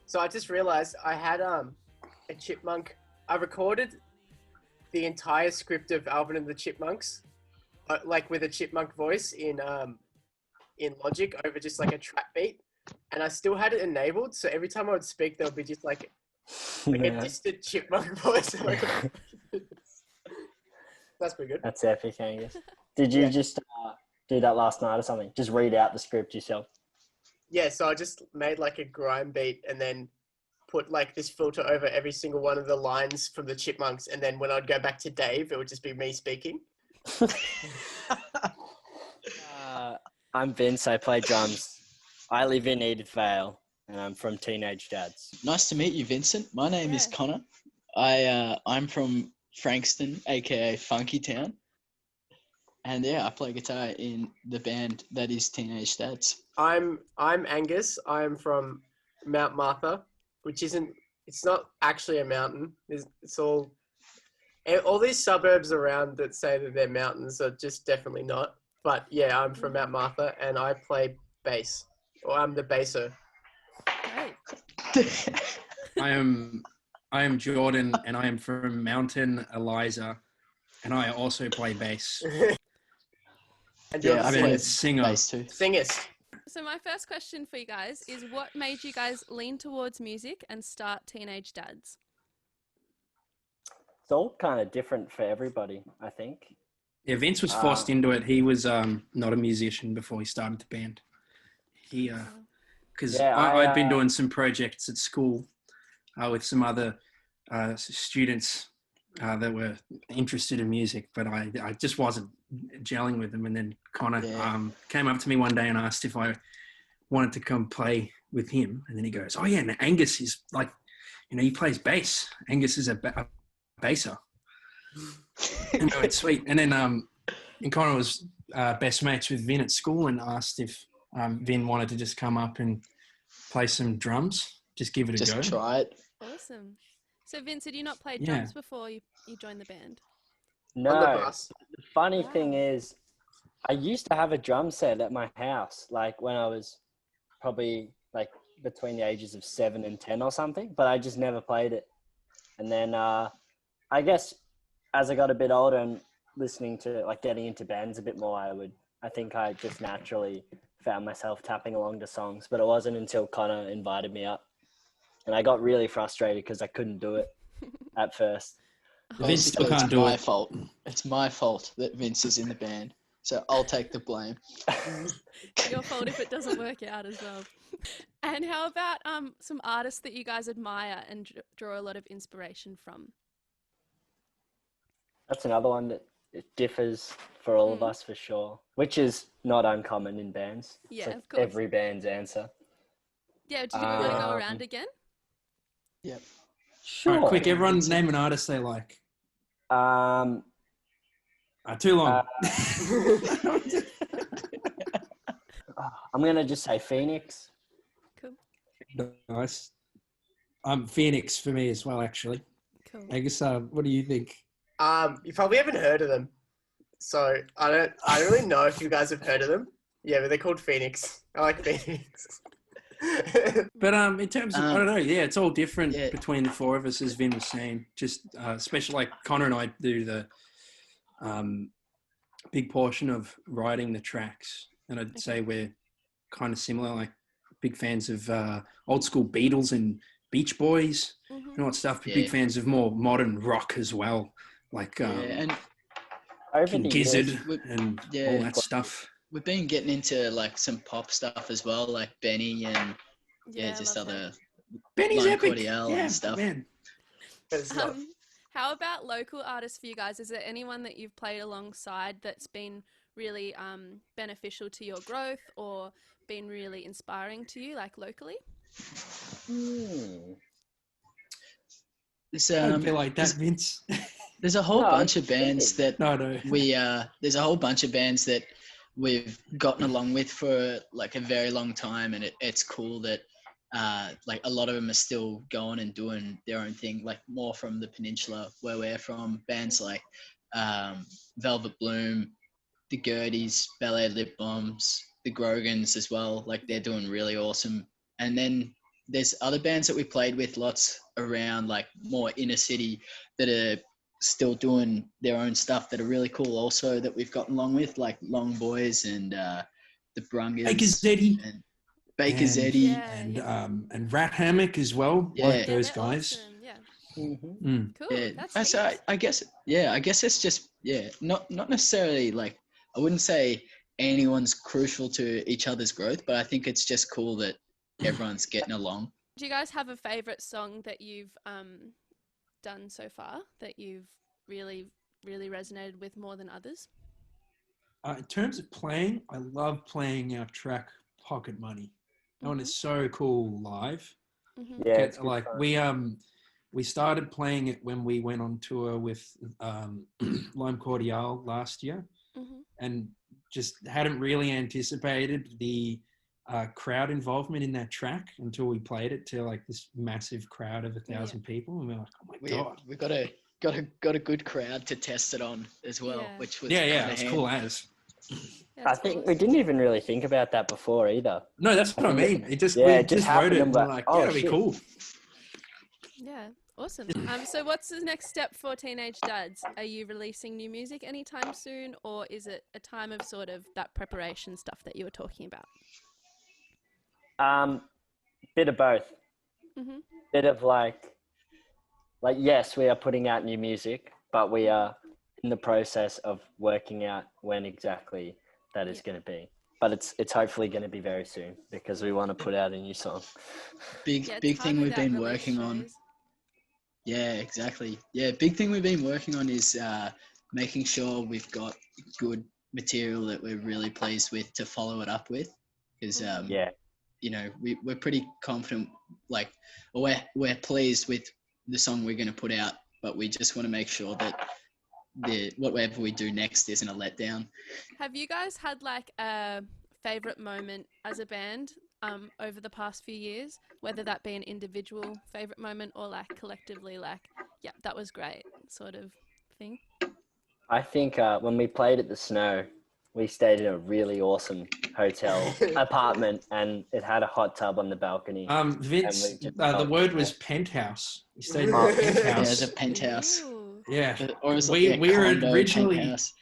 So I just realized I had a chipmunk. I recorded the entire script of Alvin and the Chipmunks, like with a chipmunk voice in Logic over just like a trap beat, and I still had it enabled. So every time I would speak, there would be just like a distant chipmunk voice. That's pretty good. That's epic, Angus. Did you just do that last night or something? Just read out the script yourself? Yeah, so I just made like a grime beat and then put like this filter over every single one of the lines from the Chipmunks, and then when I'd go back to Dave, it would just be me speaking. I'm Vince. I play drums. I live in Edith Vale, and I'm from Teenage Dads. Nice to meet you, Vincent. My name is Connor. I'm from Frankston, aka Funky Town, and I play guitar in the band that is Teenage Dads. I'm Angus. I'm from Mount Martha, which it's not actually a mountain. It's all these suburbs around that say that they're mountains are just definitely not. But yeah, I'm from Mount Martha and I play bass, or I'm the basser. I am Jordan and I am from Mountain Eliza, and I also play bass. And I mean, it's singer. Singist. So my first question for you guys is, what made you guys lean towards music and start Teenage Dads? It's all kind of different for everybody, I think. Yeah, Vince was forced into it. He was not a musician before he started the band. Because I'd been doing some projects at school with some other students that were interested in music, but I just wasn't gelling with them. And then Connor came up to me one day and asked if I wanted to come play with him. And then he goes, "Oh yeah, and Angus is like, he plays bass. Angus is a basser." And I went, "Sweet." And then and Connor was best mates with Vin at school and asked if Vin wanted to just come up and play some drums, just give it a go. Just try it. Awesome. So Vince, did you not play drums before you joined the band? No. The funny thing is, I used to have a drum set at my house, like when I was probably like between the ages of 7 and 10 or something, but I just never played it. And then I guess as I got a bit older and listening to, like, getting into bands a bit more, I think I just naturally found myself tapping along to songs, but it wasn't until Connor invited me up. And I got really frustrated because I couldn't do it at first. Vince still can't do it. It's my fault that Vince is in the band, so I'll take the blame. Your fault if it doesn't work out as well. And how about some artists that you guys admire and draw a lot of inspiration from? That's another one that it differs for all of us for sure, which is not uncommon in bands. Yeah, like of course. Every band's answer. Yeah, do you think we want to go around again? Yep. Sure. All right, quick, everyone name an artist they like. Too long. I'm going to just say Phoenix. Cool. Nice. Phoenix for me as well, actually. Cool. I guess, what do you think? You probably haven't heard of them, so I don't really know if you guys have heard of them. Yeah, but they're called Phoenix. I like Phoenix. But in terms of, I don't know, it's all different between the four of us, as Vin was saying. Just especially like Connor and I do the big portion of writing the tracks, and I'd say we're kind of similar, like big fans of old school Beatles and Beach Boys, and all that stuff, but big fans of more modern rock as well, like and Gizzard and all that stuff. We've been getting into like some pop stuff as well, like BENEE and just other BENEE's Lime epic. Cordiale and stuff. Man. How about local artists for you guys? Is there anyone that you've played alongside that's been really beneficial to your growth or been really inspiring to you, like locally? Don't feel like that, Vince. There's a whole bunch of bands that there's a whole bunch of bands that we've gotten along with for like a very long time, and it's cool that like a lot of them are still going and doing their own thing, like more from the peninsula where we're from. Bands like Velvet Bloom, the Gurdies, Ballet Lip Bombs, the Grogans as well, like they're doing really awesome. And then there's other bands that we played with lots around, like more inner city, that are still doing their own stuff that are really cool also, that we've gotten along with, like Long Boys and the Brungers. Bakers Eddy. And Bakers Eddy. And Rat Hammock as well. Yeah. Like those guys. Awesome. Yeah. Mm-hmm. Cool. Yeah. That's So neat. I guess it's just, not necessarily like, I wouldn't say anyone's crucial to each other's growth, but I think it's just cool that everyone's getting along. Do you guys have a favorite song that you've done so far that you've really resonated with more than others? In terms of playing, I love playing our track Pocket Money. That one is so cool live. Mm-hmm. Yeah, it's like we started playing it when we went on tour with Lime Cordiale last year, and just hadn't really anticipated the crowd involvement in that track until we played it to like this massive crowd of 1,000 people, and we're like, oh my god, we got a good crowd to test it on as well, which was it's cool as. I think we didn't even really think about that before either. No, that's what I mean. We just happened wrote it and and we're like, that'll be cool. Yeah, awesome. So what's the next step for Teenage Dads? Are you releasing new music anytime soon, or is it a time of sort of that preparation stuff that you were talking about? Bit of both. Mm-hmm. Bit of like yes, we are putting out new music, but we are in the process of working out when exactly that is going to be. But it's hopefully going to be very soon, because we want to put out a new song. Big thing we've been working on. Yeah, exactly. Yeah, big thing we've been working on is making sure we've got good material that we're really pleased with to follow it up with. Because we're pretty confident, like, we're pleased with the song we're going to put out, but we just want to make sure that whatever we do next isn't a letdown. Have you guys had like a favorite moment as a band over the past few years, whether that be an individual favorite moment or like collectively, like, yeah, that was great sort of thing? I think when we played at the Snow, we stayed in a really awesome hotel apartment, and it had a hot tub on the balcony. Vince, the word was penthouse. We stayed in a penthouse. Yeah, it's a penthouse. Ooh. Yeah, or is we were originally. Penthouse.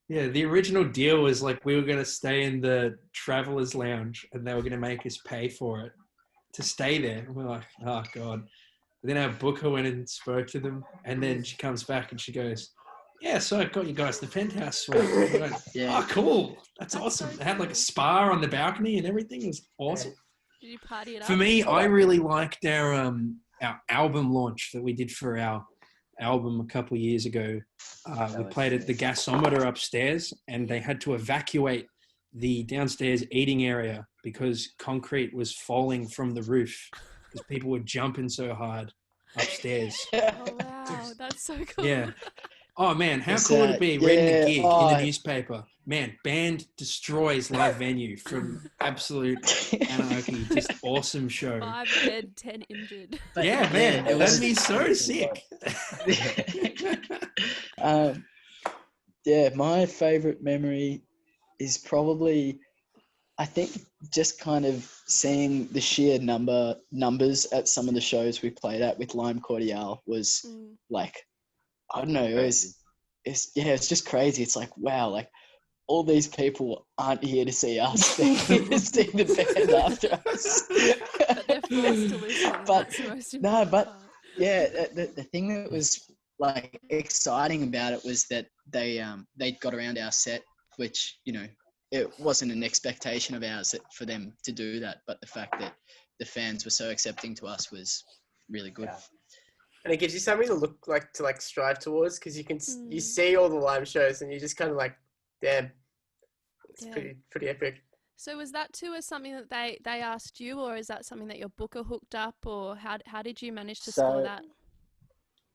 Yeah, the original deal was like we were going to stay in the Travelers Lounge, and they were going to make us pay for it to stay there. And we're like, oh god. But then our booker went and spoke to them, and then she comes back and she goes, yeah, so I got you guys the penthouse suite. Like, oh, cool. That's awesome. So They had like a spa on the balcony and everything. It was awesome. Did you party it up? For me, I really liked our album launch that we did for our album a couple of years ago. We played at the gasometer upstairs, and they had to evacuate the downstairs eating area because concrete was falling from the roof because people were jumping so hard upstairs. Oh, wow. That's so cool. Yeah. Oh, man, how cool would it be reading a gig in the newspaper? Man, band destroys live venue from absolute anarchy. Just awesome show. 5 dead, 10 injured. Yeah, man, that'd be so sick. My favourite memory is probably, I think, just kind of seeing the sheer numbers at some of the shows we played at with Lime Cordiale was like, I don't know, it's just crazy. It's like, wow, like all these people aren't here to see us. They're here to see the band after us. But they're forced to listen. That's the most important part. The thing that was like exciting about it was that they got around our set, which, you know, it wasn't an expectation of ours for them to do that, but the fact that the fans were so accepting to us was really good. Yeah. And it gives you something to look like, to like strive towards, because you can you see all the live shows and you just kind of like, damn, it's pretty epic. So was that too something that they asked you, or is that something that your booker hooked up, or how did you manage to score that?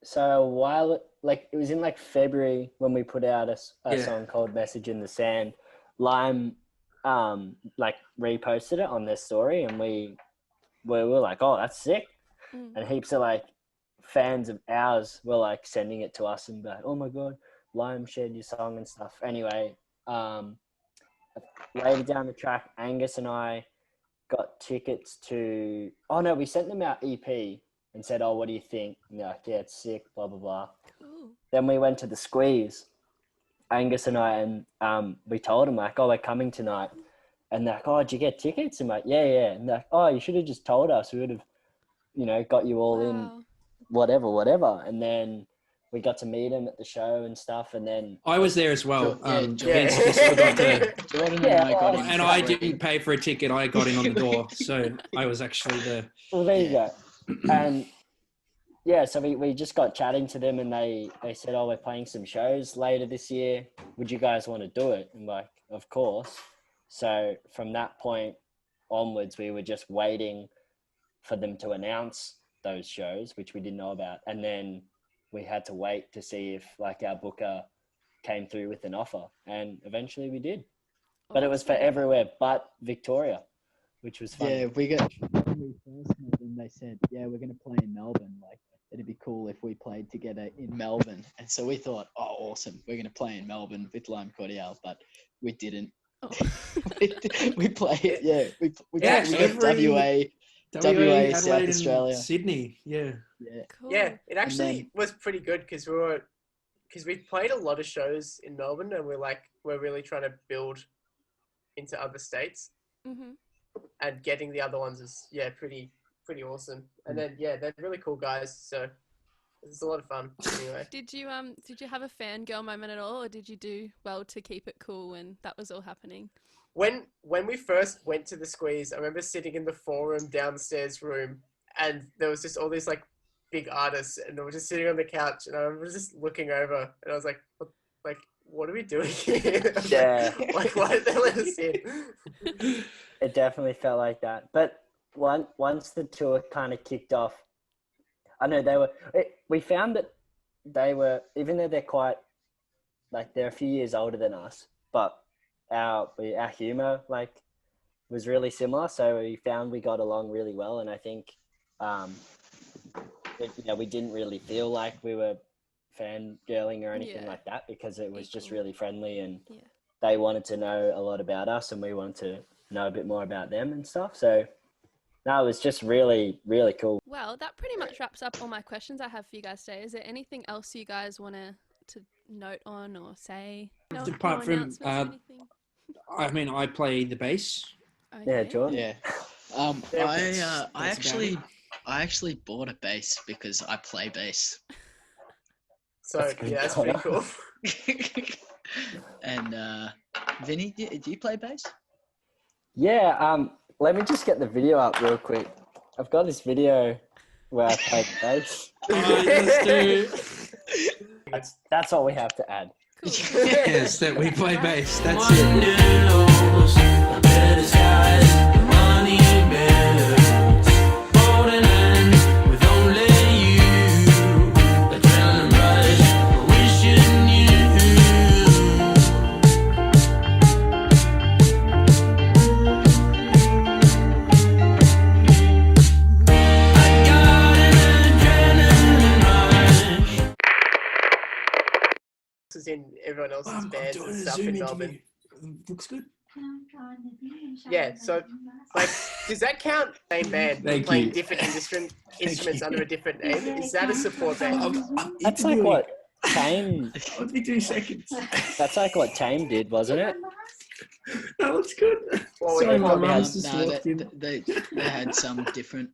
So while it was in like February when we put out a song called Message in the Sand, Lime like reposted it on their story, and we were like, oh, that's sick. And heaps of like fans of ours were like sending it to us and be like, oh my god, Lime shared your song and stuff. Anyway, later down the track, Angus and I got tickets to. Oh no, we sent them our EP and said, "Oh, what do you think?" And they're like, "Yeah, it's sick." Blah blah blah. Cool. Then we went to the Squeeze, Angus and I, and we told them like, "Oh, we're coming tonight." And they're like, "Oh, did you get tickets?" And I'm like, "Yeah, yeah." And they're like, "Oh, you should have just told us. We would have, got you all in, whatever." And then we got to meet him at the show and stuff. And then I was there as well. Jordan Jordan and I got in. and I didn't pay for a ticket. I got in on the door, so I was actually there. Well, there you go. And yeah, so we just got chatting to them, and they said, "Oh, we're playing some shows later this year. Would you guys want to do it?" And like, of course. So from that point onwards, we were just waiting for them to announce those shows, which we didn't know about. And then we had to wait to see if like our booker came through with an offer. And eventually we did. But it was for everywhere but Victoria, which was fun. Yeah, when we first met them, they said, "Yeah, we're going to play in Melbourne. Like, it'd be cool if we played together in Melbourne." And so we thought, "Oh, awesome. We're going to play in Melbourne with Lime Cordiale," but we didn't. Oh. we played, we played WA, South Australia, Sydney. Yeah. Cool. Yeah, it actually was pretty good because we played a lot of shows in Melbourne, and we're really trying to build into other states, and getting the other ones is pretty awesome. And then they're really cool guys, so it's a lot of fun. Anyway, did you have a fangirl moment at all, or did you do well to keep it cool when that was all happening? When we first went to the Squeeze, I remember sitting in the forum downstairs room, and there was just all these like big artists, and they were just sitting on the couch, and I was just looking over, and I was like, what are we doing here? Yeah. Like, why did they let us in? It definitely felt like that. But once the tour kind of kicked off, I know we found that they were, even though they're quite, like, they're a few years older than us, but our humor, like, was really similar. So we found we got along really well. And I think, we didn't really feel like we were fangirling or anything like that, because it was just really friendly, and they wanted to know a lot about us, and we wanted to know a bit more about them and stuff. So no, it was just really, really cool. Well, that pretty much wraps up all my questions I have for you guys today. Is there anything else you guys want to note on or say? No, apart from, I mean, I play the bass. Okay. Yeah, Jordan. Yeah. I actually bought a bass because I play bass. So that's pretty cool. And Vinny, do you play bass? Yeah. Let me just get the video up real quick. I've got this video where I play the bass. That's all we have to add. Cool. Yes, that we play bass. That's in everyone else's bands and stuff in Melbourne. Looks good. Yeah, so like, does that count? Same band playing different instruments under a different name? Is that a support band? That's like what Tame. I'll be 2 seconds. That's like what Tame did, wasn't it? That looks good. Well, Sorry, my probably mum's just No, walked in. they had some different